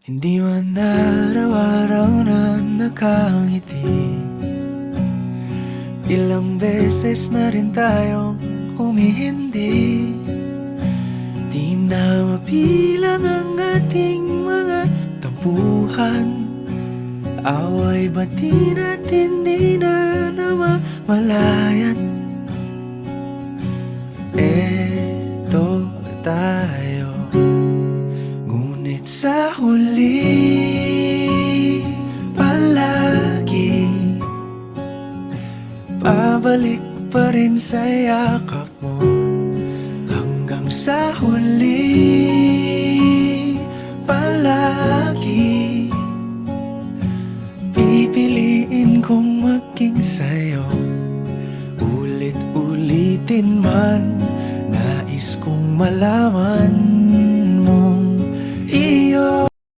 Hindi man araw-araw na nakangiti, ilang beses na rin tayong humihindi. Di na mapilang ang ating mga tampuhan, away bati na't hindi na namamalayan. Eto tayo, ngunit sa huli palagi pabalik pa rin sa yakap mo, hanggang sa huli